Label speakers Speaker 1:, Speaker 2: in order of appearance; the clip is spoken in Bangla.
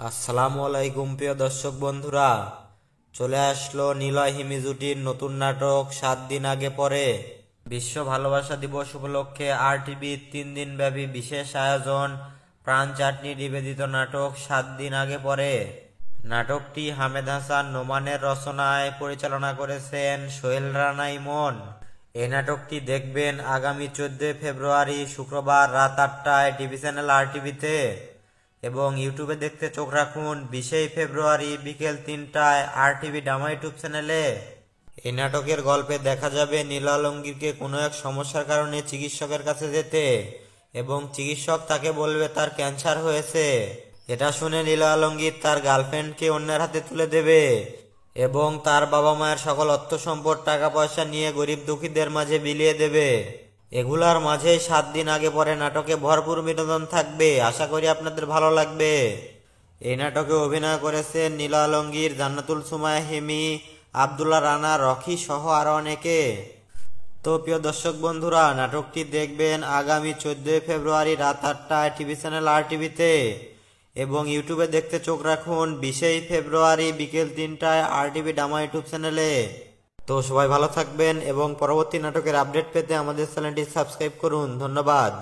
Speaker 1: আসসালামু আলাইকুম প্রিয় দর্শক বন্ধুরা, চলে আসলো নিলয় হিমি জুটির নতুন নাটক 7 দিন আগে পরে। বিশ্ব ভালোবাসা দিবস উপলক্ষে RTVর 3 দিন ব্যাপী বিশেষ আয়োজন প্রাণ চাটনি নিবেদিত নাটক 7 দিন আগে পরে। নাটকটি হামেদ হাসান নোমানের রচনায় পরিচালনা করেছেন সোহেল রানা ইমন। এই নাটকটি দেখবেন আগামী 14 ফেব্রুয়ারি শুক্রবার রাত 8টায় টিভি চ্যানেল RTVতে এবং ইউটিউবে দেখতে চোখ রাখুন 20 ফেব্রুয়ারি বিকেল 3টায় RTV ডামা ইউটিউব চ্যানেলে। এই নাটকের গল্পে দেখা যাবে নীল আলমগীরকে কোনো এক সমস্যার কারণে চিকিৎসকের কাছে যেতে এবং চিকিৎসক তাকে বলবে তার ক্যান্সার হয়েছে। এটা শুনে নীল আলমগীর তার গার্লফ্রেন্ডকে অন্যের হাতে তুলে দেবে এবং তার বাবা মায়ের সকল অর্থ সম্পদ টাকা পয়সা নিয়ে গরিব দুঃখীদের মাঝে বিলিয়ে দেবে। এগুলার মাঝে 7 দিন আগে পরে নাটকে ভরপুর বিনোদন থাকবে, আশা করি আপনাদের ভালো লাগবে। এই নাটকে অভিনয় করেছেন নীল আলমগীর, জান্নাতুল সুমাইয়া হিমি, আব্দুল্লাহ রানা, রকি সহ আরো অনেকে। তো প্রিয় দর্শক বন্ধুরা, নাটকটি দেখবেন আগামী 14 ফেব্রুয়ারি রাত 8টায় টিভি চ্যানেল RTVতে এবং ইউটিউবে দেখতে চোখ রাখুন 20 ফেব্রুয়ারি বিকেল 3টায় RTV ডামা ইউটিউব চ্যানেলে। তো সবাই ভালো থাকবেন এবং পরবর্তী নাটকের আপডেট পেতে আমাদের চ্যানেলটি সাবস্ক্রাইব করুন। ধন্যবাদ।